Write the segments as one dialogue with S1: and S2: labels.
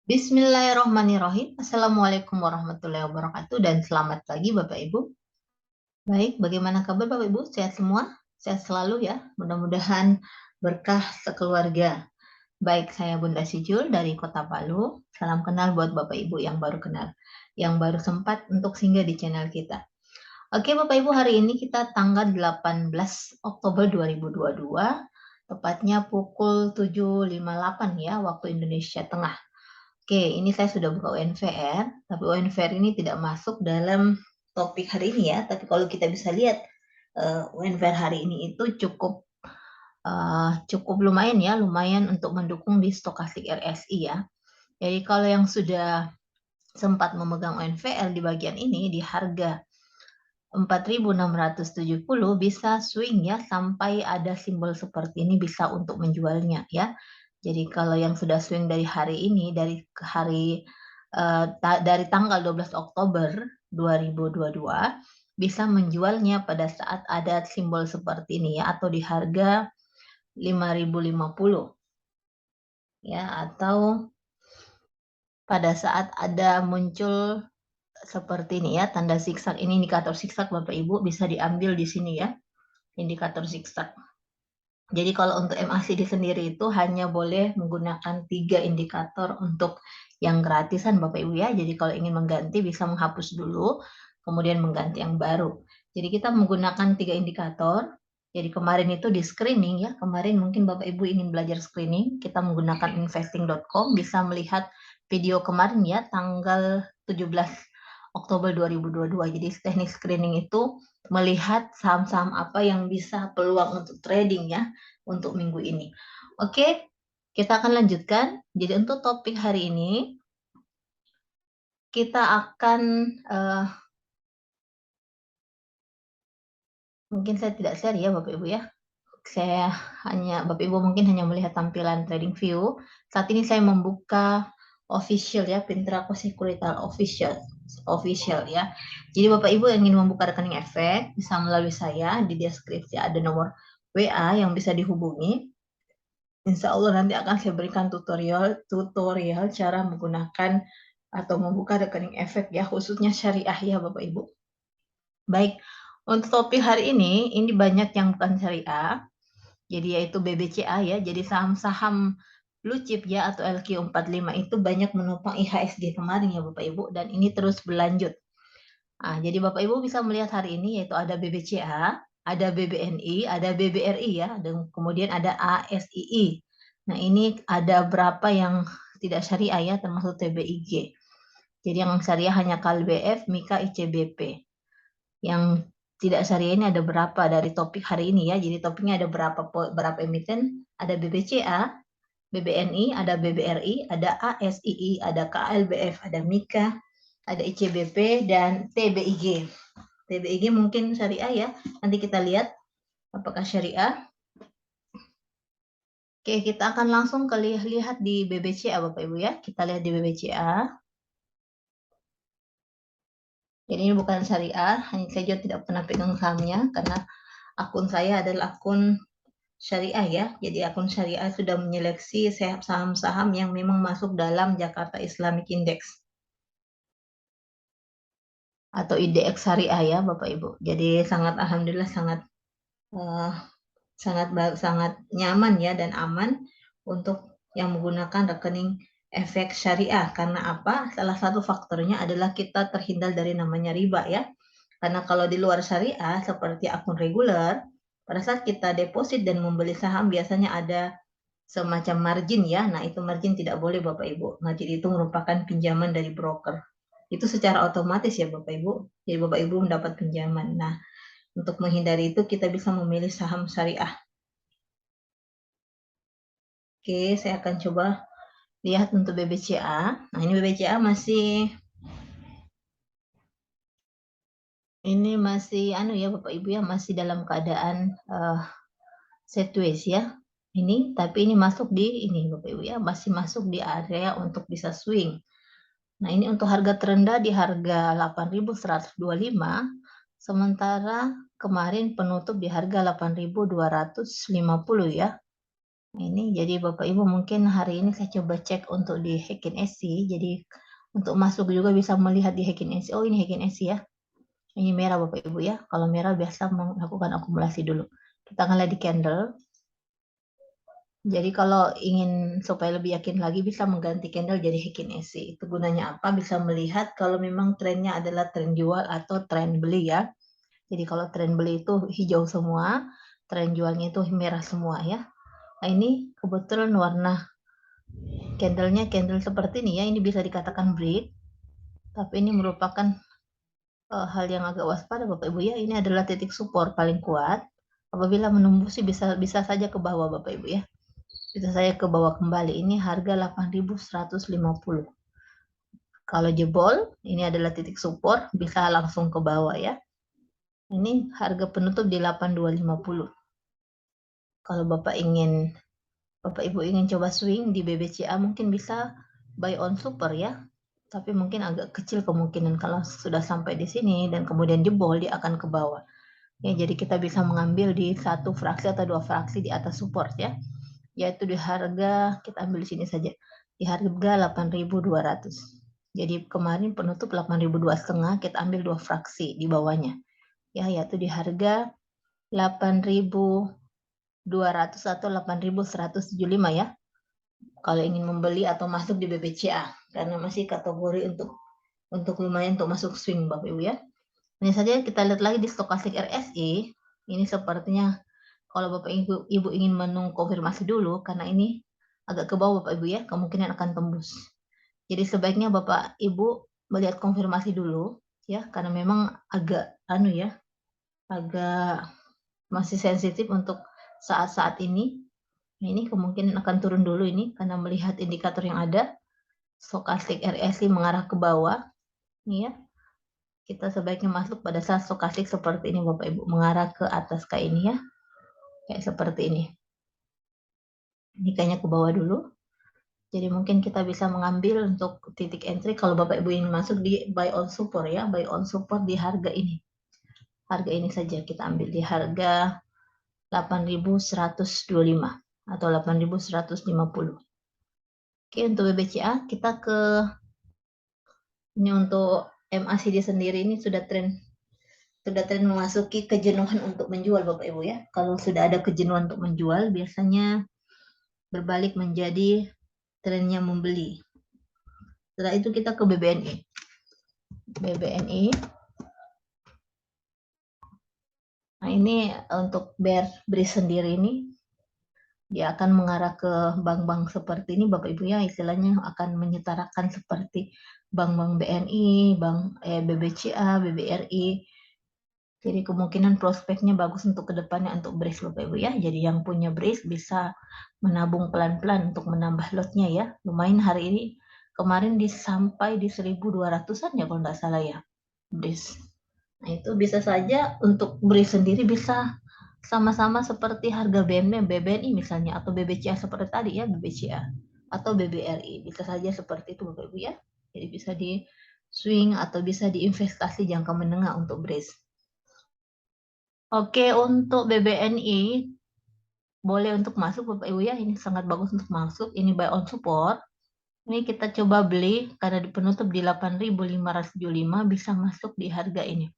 S1: Bismillahirrahmanirrahim. Assalamualaikum warahmatullahi wabarakatuh dan selamat pagi Bapak Ibu. Baik, bagaimana kabar Bapak Ibu? Sehat semua? Sehat selalu ya. Mudah-mudahan berkah sekeluarga. Baik, saya Bunda Sijul dari Kota Palu. Salam kenal buat Bapak Ibu yang baru kenal, yang baru sempat untuk singgah di channel kita. Oke Bapak Ibu, hari ini kita tanggal 18 Oktober 2022, tepatnya pukul 7.58 ya, waktu Indonesia Tengah. Oke, ini saya sudah buka UNVR, tapi UNVR ini tidak masuk dalam topik hari ini ya. Tapi kalau kita bisa lihat UNVR hari ini itu cukup lumayan ya, lumayan untuk mendukung di stokastik RSI ya. Jadi kalau yang sudah sempat memegang UNVR di bagian ini di harga 4.670 bisa swing ya sampai ada simbol seperti ini bisa untuk menjualnya ya. Jadi kalau yang sudah swing dari hari ini dari tanggal 12 Oktober 2022 bisa menjualnya pada saat ada simbol seperti ini ya atau di harga 5.050 ya atau pada saat ada muncul seperti ini ya tanda zigzag ini indikator zigzag Bapak Ibu bisa diambil di sini ya indikator zigzag. Jadi kalau untuk MACD sendiri itu hanya boleh menggunakan 3 indikator untuk yang gratisan Bapak Ibu ya. Jadi kalau ingin mengganti bisa menghapus dulu, kemudian mengganti yang baru. Jadi kita menggunakan 3 indikator. Jadi kemarin itu di screening ya, kemarin mungkin Bapak Ibu ingin belajar screening, kita menggunakan investing.com, bisa melihat video kemarin ya, tanggal 17 Oktober 2022. Jadi teknik screening itu melihat saham-saham apa yang bisa peluang untuk trading ya untuk minggu ini. Oke, kita akan lanjutkan. Jadi untuk topik hari ini kita akan mungkin saya tidak share ya Bapak Ibu ya. Bapak Ibu mungkin hanya melihat tampilan trading view. Saat ini saya membuka official ya, Pintraco Securital official ya. Jadi Bapak Ibu yang ingin membuka rekening efek bisa melalui saya, di deskripsi ada nomor WA yang bisa dihubungi. Insya Allah nanti akan saya berikan tutorial cara menggunakan atau membuka rekening efek ya, khususnya syariah ya Bapak Ibu. Baik, untuk topik hari ini banyak yang bukan syariah, jadi yaitu BBCA ya, jadi saham-saham blue chip ya atau LQ45 itu banyak menopang IHSG kemarin ya Bapak Ibu, dan ini terus berlanjut. Nah, jadi Bapak Ibu bisa melihat hari ini yaitu ada BBCA, ada BBNI, ada BBRI ya, dan kemudian ada ASII. Nah, ini ada berapa yang tidak syariah ya, termasuk TBIG. Jadi yang syariah hanya KLBF, MIKA, ICBP. Yang tidak syariah ini ada berapa dari topik hari ini ya. Jadi topiknya ada berapa emiten? Ada BBCA, BBNI, ada BBRI, ada ASII, ada KLBF, ada MIKA, ada ICBP, dan TBIG. TBIG mungkin syariah ya. Nanti kita lihat apakah syariah. Oke, kita akan langsung lihat di BBCA Bapak Ibu ya. Kita lihat di BBCA. Jadi ini bukan syariah, hanya saya juga tidak pernah pegang sahamnya karena akun saya adalah akun syariah ya. Jadi akun syariah sudah menyeleksi saham-saham yang memang masuk dalam Jakarta Islamic Index atau IDX syariah ya Bapak Ibu. Jadi sangat alhamdulillah uh, sangat nyaman ya dan aman untuk yang menggunakan rekening efek syariah. Karena apa? Salah satu faktornya adalah kita terhindar dari namanya riba ya. Karena kalau di luar syariah seperti akun reguler, pada saat kita deposit dan membeli saham biasanya ada semacam margin ya. Nah, itu margin tidak boleh Bapak Ibu. Margin itu merupakan pinjaman dari broker. Itu secara otomatis ya Bapak Ibu. Jadi Bapak Ibu mendapat pinjaman. Nah, untuk menghindari itu kita bisa memilih saham syariah. Oke, saya akan coba lihat untuk BBCA. Nah, ini BBCA masih ya Bapak Ibu ya, masih dalam keadaan sideways ya. Tapi ini masuk di ini Bapak Ibu ya, masih masuk di area untuk bisa swing. Nah, ini untuk harga terendah di harga 8.125, sementara kemarin penutup di harga 8.250 ya. Ini jadi Bapak Ibu mungkin hari ini saya coba cek untuk di Hackin.SC. Jadi untuk masuk juga bisa melihat di Hackin.SC. Oh, ini Hackin.SC ya. Ini merah Bapak Ibu ya. Kalau merah biasa melakukan akumulasi dulu. Kita akan lihat di candle. Jadi kalau ingin supaya lebih yakin lagi bisa mengganti candle jadi Hackin.SC. Itu gunanya apa? Bisa melihat kalau memang trennya adalah tren jual atau tren beli ya. Jadi kalau tren beli itu hijau semua, tren jualnya itu merah semua ya. Nah, ini kebetulan warna candlenya candle seperti ini ya. Ini bisa dikatakan break, tapi ini merupakan hal yang agak waspada Bapak Ibu ya. Ini adalah titik support paling kuat. Apabila menembus sih bisa saja ke bawah Bapak Ibu ya. Bisa saya ke bawah kembali. Ini harga 8.150. Kalau jebol, ini adalah titik support, bisa langsung ke bawah ya. Ini harga penutup di 8.250. Kalau Bapak Ibu ingin coba swing di BBCA mungkin bisa buy on super ya. Tapi mungkin agak kecil kemungkinan kalau sudah sampai di sini dan kemudian jebol dia akan ke bawah. Ya, jadi kita bisa mengambil di satu fraksi atau dua fraksi di atas support ya. Yaitu di harga kita ambil di sini saja. Di harga 8.200. Jadi kemarin penutup 8.250, kita ambil dua fraksi di bawahnya. Ya, yaitu di harga 8.200 atau 8.175 ya. Kalau ingin membeli atau masuk di BBCA karena masih kategori untuk lumayan untuk masuk swing Bapak Ibu ya. Ini saja kita lihat lagi di stokastik RSI. Ini sepertinya kalau Bapak Ibu ingin menunggu konfirmasi dulu karena ini agak ke bawah Bapak Ibu ya, kemungkinan akan tembus. Jadi sebaiknya Bapak Ibu melihat konfirmasi dulu ya karena memang agak agak masih sensitif untuk saat-saat ini. Ini kemungkinan akan turun dulu ini karena melihat indikator yang ada. Stokastik RSI mengarah ke bawah. Ini ya. Kita sebaiknya masuk pada saat stokastik seperti ini Bapak Ibu. Mengarah ke atas kayak ini ya. Kayak seperti ini. Ini kayaknya ke bawah dulu. Jadi mungkin kita bisa mengambil untuk titik entry kalau Bapak Ibu ingin masuk di buy on support ya. Buy on support di harga ini. Harga ini saja kita ambil di harga 8.125 atau 8.150. Oke, untuk BBCA kita ini untuk MACD sendiri ini sudah tren memasuki kejenuhan untuk menjual Bapak Ibu ya. Kalau sudah ada kejenuhan untuk menjual biasanya berbalik menjadi trennya membeli. Setelah itu kita ke BBNI. BBNI. Nah, ini untuk bear breeze sendiri ini dia akan mengarah ke bank-bank seperti ini Bapak Ibu ya, istilahnya akan menyetarakan seperti bank-bank BNI, BBCA, BBRI. Jadi kemungkinan prospeknya bagus untuk kedepannya untuk brace Bapak Ibu ya. Jadi yang punya brace bisa menabung pelan-pelan untuk menambah lotnya ya. Lumayan hari ini, kemarin sampai di 1.200-an ya kalau nggak salah ya brace. Nah itu bisa saja untuk brace sendiri bisa sama-sama seperti harga BBNI misalnya atau BBCA seperti tadi ya, BBCA atau BBRI bisa saja seperti itu Bapak Ibu ya. Jadi bisa di swing atau bisa diinvestasi jangka menengah untuk brace. Oke, untuk BBNI boleh untuk masuk Bapak Ibu ya, ini sangat bagus untuk masuk. Ini buy on support. Ini kita coba beli karena di penutup di 8.575 bisa masuk di harga ini.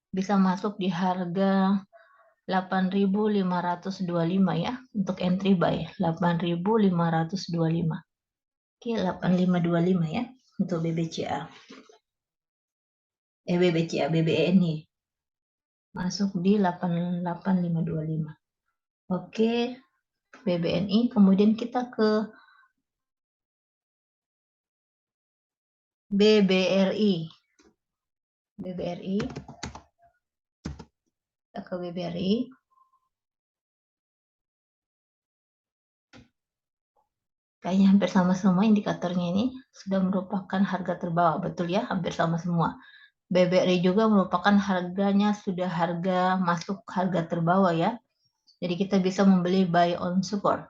S1: Bisa masuk di harga 8.525 ya untuk entry buy 8.525. Oke, 8.525 ya untuk BBCA. BBNI masuk di 8.525. Oke, BBNI kemudian kita ke BBRI. Kita ke BBRI. Kayaknya hampir sama semua indikatornya ini sudah merupakan harga terbawah. Betul ya, hampir sama semua. BBRI juga merupakan harganya sudah harga masuk harga terbawah ya. Jadi kita bisa membeli buy on support.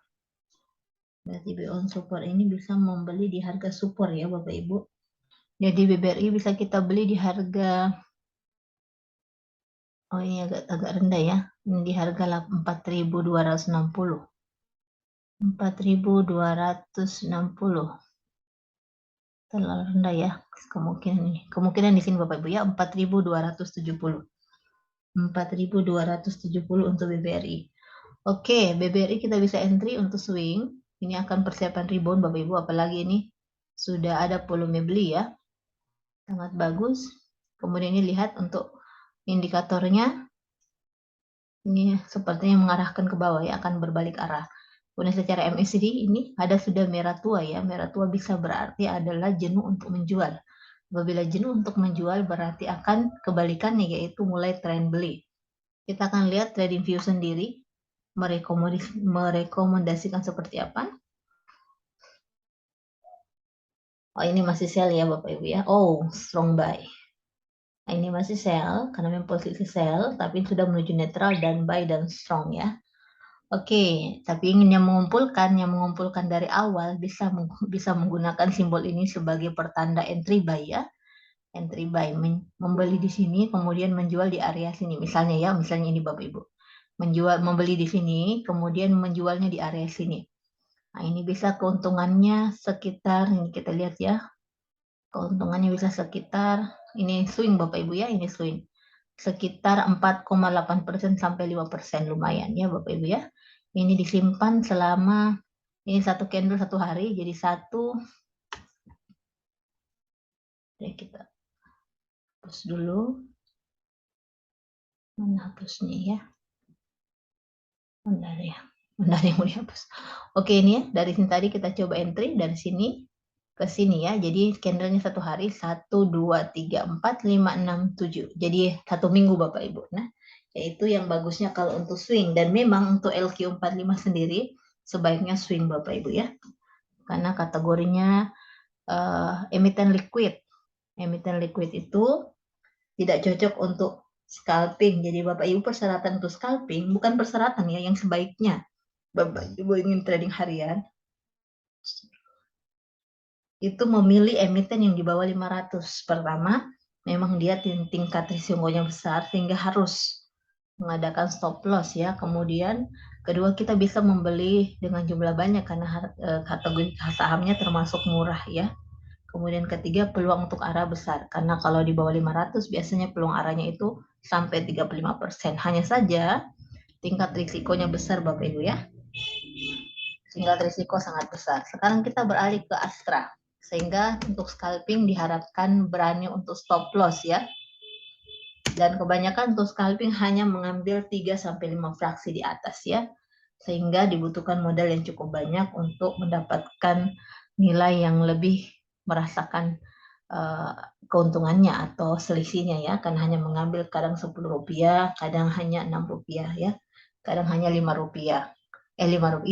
S1: Berarti buy on support ini bisa membeli di harga support ya Bapak Ibu. Jadi BBRI bisa kita beli di harga, oh ini agak rendah ya. Ini di harga 4.260. 4.260. Terlalu rendah ya kemungkinan ini. Kemungkinan di sini Bapak Ibu ya 4.270. 4.270 untuk BBRI. Oke, BBRI kita bisa entry untuk swing. Ini akan persiapan rebound Bapak Ibu, apalagi ini sudah ada volume beli ya. Sangat bagus. Kemudian ini lihat untuk indikatornya. Ini sepertinya mengarahkan ke bawah ya, akan berbalik arah. Kemudian secara MACD ini ada sudah merah tua ya. Merah tua bisa berarti adalah jenuh untuk menjual. Apabila jenuh untuk menjual berarti akan kebalikannya yaitu mulai tren beli. Kita akan lihat trading view sendiri merekomendasikan seperti apa. Oh ini masih sell ya Bapak Ibu ya. Oh strong buy. Nah, ini masih sell karena memang posisi sell tapi sudah menuju netral dan buy dan strong ya. Oke, tapi ingin yang mengumpulkan dari awal bisa menggunakan simbol ini sebagai pertanda entry buy ya. Entry buy membeli di sini kemudian menjual di area sini. Misalnya ya, misalnya ini Bapak Ibu. Membeli di sini kemudian menjualnya di area sini. Nah, ini bisa keuntungannya sekitar ini kita lihat ya. Keuntungannya bisa sekitar ini swing Bapak Ibu ya, ini swing. Sekitar 4,8% sampai 5% lumayan ya Bapak Ibu ya. Ini disimpan selama ini satu candle satu hari jadi satu. Ya kita hapus dulu. Mana hapusnya ya? Bentar ya. Bentar yang mau dihapus. Oke ini ya dari sini tadi kita coba entry dari sini ke sini ya. Jadi candlenya satu hari 1, 2, 3, 4, 5, 6, 7. Jadi satu minggu Bapak Ibu. Nah yaitu yang bagusnya kalau untuk swing. Dan memang untuk LQ45 sendiri sebaiknya swing Bapak Ibu ya. Karena kategorinya emiten liquid. Emiten liquid itu tidak cocok untuk scalping. Jadi Bapak Ibu persyaratan untuk scalping bukan persyaratan ya yang sebaiknya. Bapak Ibu ingin trading harian itu memilih emiten yang di bawah 500. Pertama, memang dia tingkat risikonya besar sehingga harus mengadakan stop loss ya. Kemudian kedua kita bisa membeli dengan jumlah banyak karena kategori sahamnya termasuk murah ya. Kemudian ketiga peluang untuk arah besar karena kalau di bawah 500 biasanya peluang arahnya itu sampai 35%. Hanya saja tingkat risikonya besar Bapak Ibu ya. Tingkat risiko sangat besar. Sekarang kita beralih ke Astra. Sehingga untuk scalping diharapkan berani untuk stop loss ya. Dan kebanyakan untuk scalping hanya mengambil 3-5 fraksi di atas ya. Sehingga dibutuhkan modal yang cukup banyak untuk mendapatkan nilai yang lebih merasakan keuntungannya atau selisihnya ya. Kan hanya mengambil kadang Rp10, kadang hanya Rp6 ya. Kadang hanya Rp5. Rp5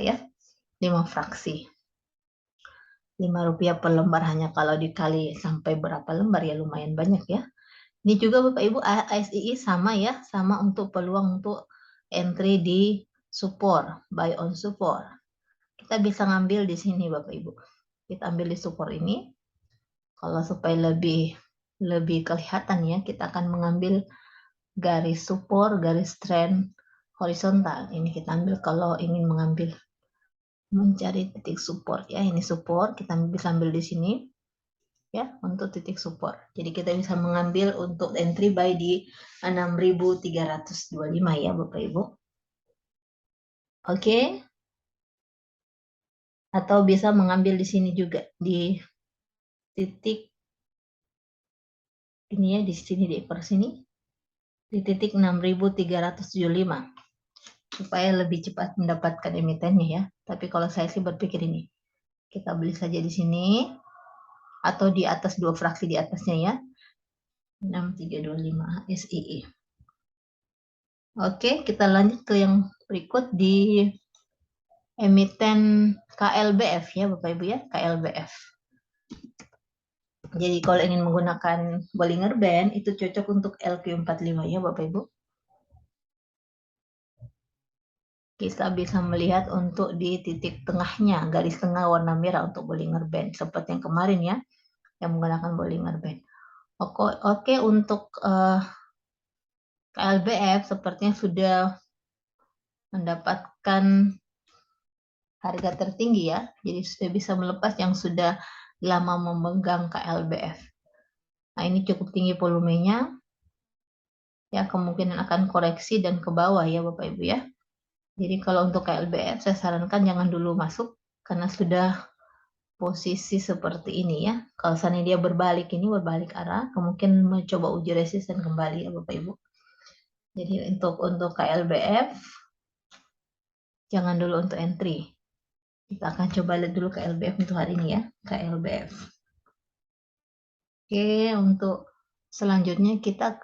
S1: ya. 5 fraksi. Rp5 per lembar hanya kalau dikali sampai berapa lembar ya lumayan banyak ya. Ini juga Bapak Ibu ASII sama ya, sama untuk peluang untuk entry di support, buy on support. Kita bisa ngambil di sini Bapak Ibu. Kita ambil di support ini. Kalau supaya lebih kelihatan ya, kita akan mengambil garis support, garis trend horizontal. Ini kita ambil kalau ingin mengambil mencari titik support ya. Ini support, kita bisa ambil di sini ya untuk titik support. Jadi kita bisa mengambil untuk entry buy di 6.325 ya Bapak Ibu. Oke. Atau bisa mengambil di sini juga di titik ini ya, di sini di ekor sini di titik 6.375 supaya lebih cepat mendapatkan emitennya ya. Tapi kalau saya sih berpikir ini kita beli saja di sini atau di atas dua fraksi di atasnya ya. 6325 SII. Oke, kita lanjut ke yang berikut di emiten KLBF ya Bapak Ibu ya, KLBF. Jadi kalau ingin menggunakan Bollinger Band itu cocok untuk LQ45 ya Bapak Ibu. Kita bisa melihat untuk di titik tengahnya, garis tengah warna merah untuk Bollinger Band seperti yang kemarin ya, yang menggunakan Bollinger Band. Oke, untuk KLBF sepertinya sudah mendapatkan harga tertinggi ya. Jadi sudah bisa melepas yang sudah lama memegang KLBF. Nah, ini cukup tinggi volumenya. Ya, kemungkinan akan koreksi dan ke bawah ya Bapak Ibu ya. Jadi kalau untuk KLBF saya sarankan jangan dulu masuk karena sudah posisi seperti ini ya. Kalau seandainya dia berbalik arah, kemungkinan mencoba uji resisten kembali ya Bapak Ibu. Jadi untuk KLBF jangan dulu untuk entry. Kita akan coba lihat dulu KLBF untuk hari ini ya, KLBF. Oke, untuk selanjutnya kita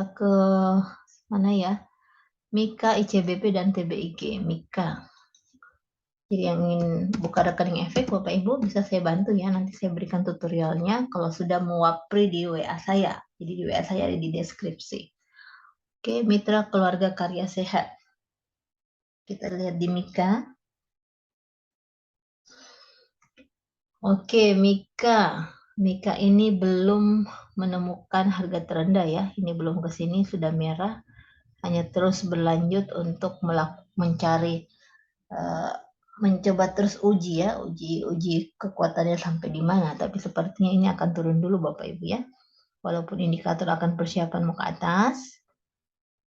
S1: ke mana ya? Mika, ICBP dan TBIG. Mika. Jadi yang ingin buka rekening efek, Bapak Ibu bisa saya bantu ya. Nanti saya berikan tutorialnya kalau sudah mewapri di WA saya. Jadi di WA saya ada di deskripsi. Oke, Mitra Keluarga Karya Sehat. Kita lihat di Mika. Oke, Mika. Mika ini belum menemukan harga terendah ya. Ini belum ke sini, sudah merah. Hanya terus berlanjut untuk mencari mencoba terus uji ya, uji kekuatannya sampai di mana. Tapi sepertinya ini akan turun dulu Bapak Ibu ya. Walaupun indikator akan persiapan mau ke atas,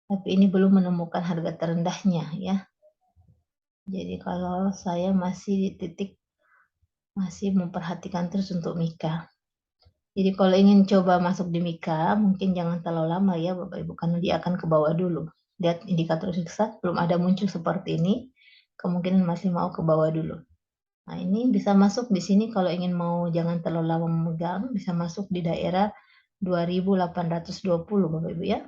S1: tapi ini belum menemukan harga terendahnya ya. Jadi kalau saya masih di titik masih memperhatikan terus untuk Mika. Jadi kalau ingin coba masuk di Mika, mungkin jangan terlalu lama ya Bapak Ibu, karena dia akan ke bawah dulu. Lihat indikator sukses, belum ada muncul seperti ini, kemungkinan masih mau ke bawah dulu. Nah ini bisa masuk di sini kalau ingin mau jangan terlalu lama memegang, bisa masuk di daerah 2820 Bapak Ibu ya.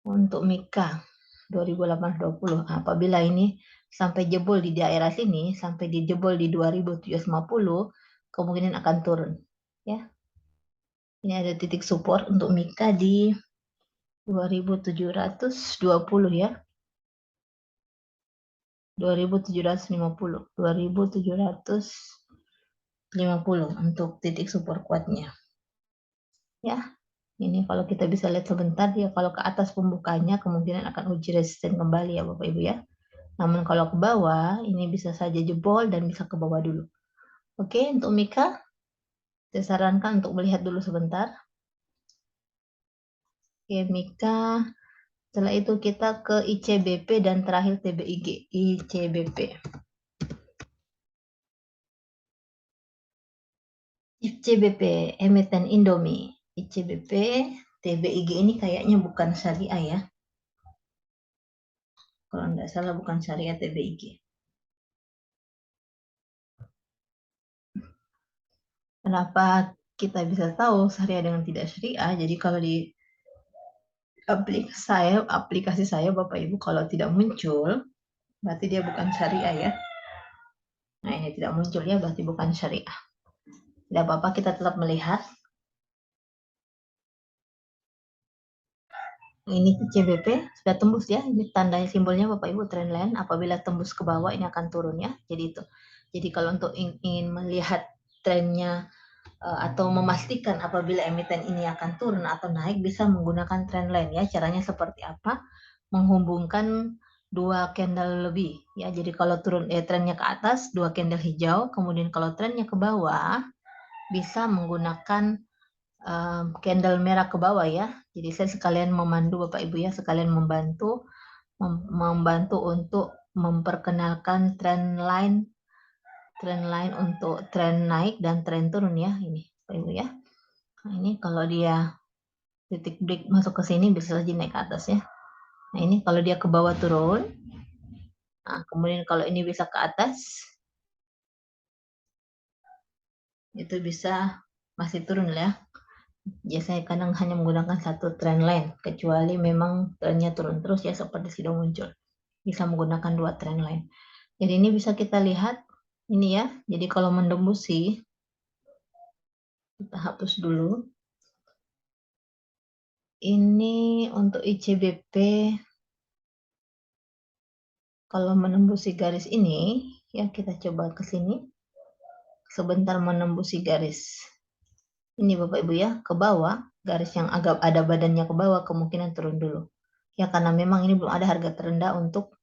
S1: Untuk Mika 2820, apabila ini sampai jebol di daerah sini, sampai dijebol di 2750, kemungkinan akan turun ya. Ini ada titik support untuk Mika di 2720 ya. 2750 untuk titik support kuatnya. Ya. Ini kalau kita bisa lihat sebentar ya, kalau ke atas pembukanya kemungkinan akan uji resisten kembali ya Bapak Ibu ya. Namun kalau ke bawah ini bisa saja jebol dan bisa ke bawah dulu. Oke, untuk Mika saya sarankan untuk melihat dulu sebentar. Oke, Mika. Setelah itu kita ke ICBP dan terakhir TBIG. ICBP. ICBP, emiten Indomie. ICBP, TBIG ini kayaknya bukan syariah ya. Kalau nggak salah bukan syariah TBIG. Kenapa kita bisa tahu syariah dengan tidak syariah? Jadi kalau di aplikasi saya Bapak Ibu kalau tidak muncul, berarti dia bukan syariah ya. Nah ini tidak muncul ya, berarti bukan syariah. Tidak apa-apa, kita tetap melihat. Ini CBP sudah tembus ya, ini tandanya simbolnya Bapak Ibu trendline. Apabila tembus ke bawah ini akan turun ya. Jadi itu. Jadi kalau untuk ingin melihat trennya atau memastikan apabila emiten ini akan turun atau naik, bisa menggunakan trendline ya. Caranya seperti apa? Menghubungkan dua candle lebih ya. Jadi kalau turun trennya ke atas, dua candle hijau, kemudian kalau trennya ke bawah bisa menggunakan candle merah ke bawah ya. Jadi saya sekalian memandu Bapak Ibu ya, sekalian membantu untuk memperkenalkan trend line untuk tren naik dan tren turun ya ini Bapak Ibu ya. Nah, ini kalau dia titik break masuk ke sini bisa saja naik ke atas ya. Nah, ini kalau dia ke bawah turun. Nah, kemudian kalau ini bisa ke atas itu bisa masih turun ya. Biasanya kadang hanya menggunakan satu trend line, kecuali memang trennya turun terus ya seperti sudah muncul. Bisa menggunakan dua trend line. Jadi ini bisa kita lihat ini ya. Jadi kalau menembus kita hapus dulu. Ini untuk ICBP kalau menembusi garis ini ya kita coba ke sini. Sebentar menembusi garis. Ini Bapak Ibu ya, ke bawah, garis yang agak ada badannya ke bawah kemungkinan turun dulu. Ya karena memang ini belum ada harga terendah untuk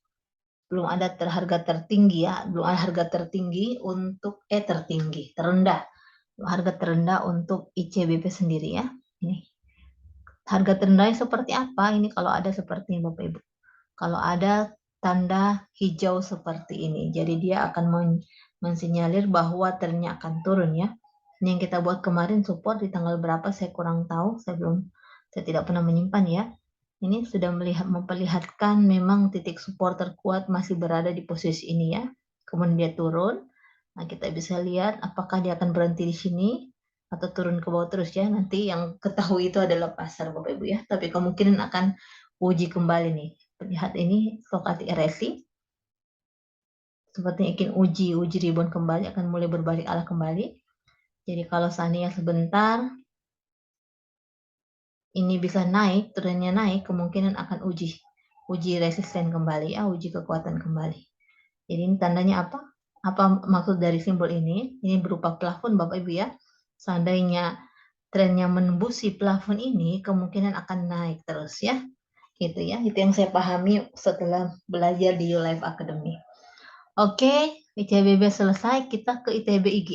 S1: belum ada harga tertinggi ya, belum ada harga tertinggi untuk tertinggi, terendah. Harga terendah untuk ICBP sendiri ya. Ini harga terendahnya seperti apa? Ini kalau ada seperti ini Bapak Ibu. Kalau ada tanda hijau seperti ini, jadi dia akan mensinyalir bahwa trennya akan turun ya. Ini yang kita buat kemarin support di tanggal berapa saya kurang tahu, saya tidak pernah menyimpan ya. Ini sudah memperlihatkan memang titik support terkuat masih berada di posisi ini ya. Kemudian dia turun. Nah, kita bisa lihat apakah dia akan berhenti di sini atau turun ke bawah terus ya. Nanti yang ketahui itu adalah pasar Bapak Ibu ya. Tapi kemungkinan akan uji kembali nih. Lihat ini stochastic RSI sepertinya ingin uji rebound kembali, akan mulai berbalik arah kembali. Jadi kalau seandainya sebentar ini bisa naik, trennya naik, kemungkinan akan uji resisten kembali ya, uji kekuatan kembali. Jadi ini tandanya apa? Apa maksud dari simbol ini? Ini berupa plafon Bapak Ibu ya. Seandainya trennya menembusi plafon ini, kemungkinan akan naik terus ya. Gitu ya. Itu yang saya pahami setelah belajar di YouLife Academy. Oke, ITBB selesai, kita ke ITB IG.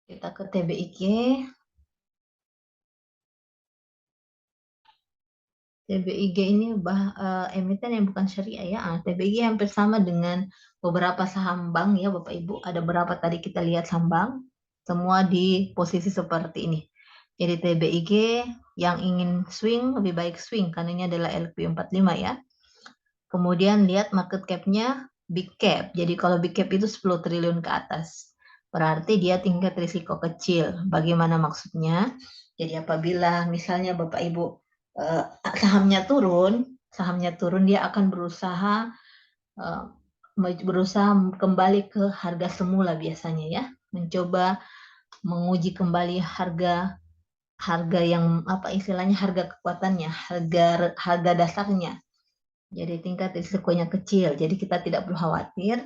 S1: Kita ke TB IG. TBIG ini emiten yang bukan syariah ya. TBIG hampir sama dengan beberapa saham bank ya Bapak Ibu. Ada berapa tadi kita lihat saham bank, semua di posisi seperti ini. Jadi TBIG yang ingin swing lebih baik swing karena ini adalah LQ45 ya. Kemudian lihat market cap-nya big cap. Jadi kalau big cap itu 10 triliun ke atas. Berarti dia tingkat risiko kecil. Bagaimana maksudnya? Jadi apabila misalnya Bapak Ibu sahamnya turun dia akan berusaha kembali ke harga semula biasanya ya, mencoba menguji kembali harga yang apa istilahnya harga kekuatannya, harga dasarnya. Jadi tingkat risikonya kecil. Jadi kita tidak perlu khawatir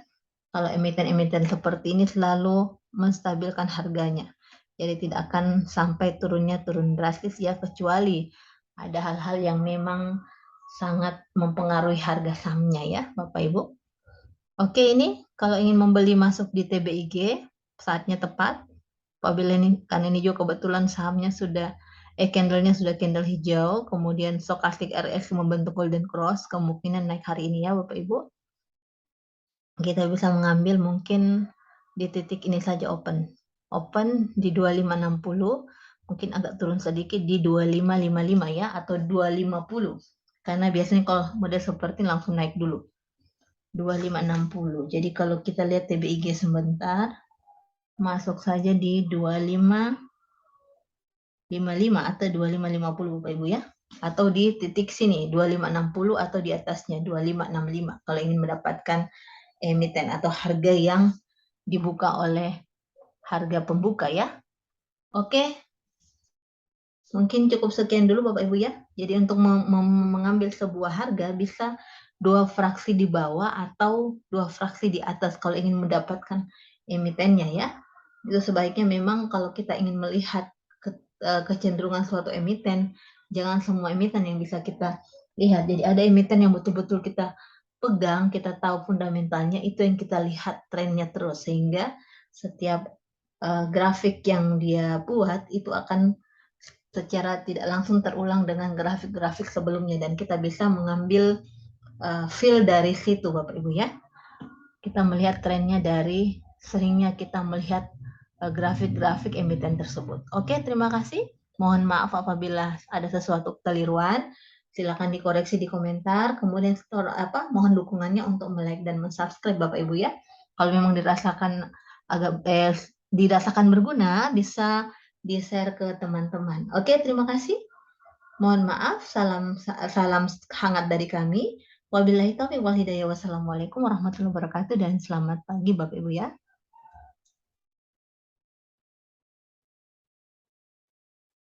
S1: kalau emiten-emiten seperti ini selalu menstabilkan harganya. Jadi tidak akan sampai turun drastis ya, kecuali ada hal-hal yang memang sangat mempengaruhi harga sahamnya ya Bapak Ibu. Oke, ini kalau ingin membeli masuk di TBIG saatnya tepat. Apabila ini karena ini juga kebetulan sahamnya sudah candle-nya sudah candle hijau, kemudian stochastic RS membentuk golden cross, kemungkinan naik hari ini ya Bapak Ibu. Kita bisa mengambil mungkin di titik ini saja open di 2560, mungkin agak turun sedikit di 2555 ya atau 250, karena biasanya kalau model seperti ini langsung naik dulu 2560. Jadi kalau kita lihat TBIG sebentar, masuk saja di 2555 atau 2550 Bapak Ibu ya, atau di titik sini 2560 atau di atasnya 2565 kalau ingin mendapatkan emiten atau harga yang dibuka oleh harga pembuka ya. Oke, mungkin cukup sekian dulu Bapak Ibu ya. Jadi untuk mengambil sebuah harga bisa 2 fraksi di bawah atau 2 fraksi di atas kalau ingin mendapatkan emitennya ya. Itu sebaiknya memang kalau kita ingin melihat kecenderungan suatu emiten, jangan semua emiten yang bisa kita lihat. Jadi ada emiten yang betul-betul kita pegang, kita tahu fundamentalnya, itu yang kita lihat trennya terus, sehingga setiap grafik yang dia buat itu akan secara tidak langsung terulang dengan grafik-grafik sebelumnya, dan kita bisa mengambil feel dari situ Bapak Ibu ya. Kita melihat trennya dari seringnya kita melihat grafik-grafik emiten tersebut. Oke, terima kasih. Mohon maaf apabila ada sesuatu kekeliruan. Silakan dikoreksi di komentar. Kemudian mohon dukungannya untuk like dan subscribe Bapak Ibu ya. Kalau memang dirasakan berguna, bisa di-share ke teman-teman. Oke, terima kasih. Mohon maaf, salam hangat dari kami. Wabillahi taufiq wal hidayah. Wassalamualaikum warahmatullahi wabarakatuh dan selamat pagi Bapak Ibu ya.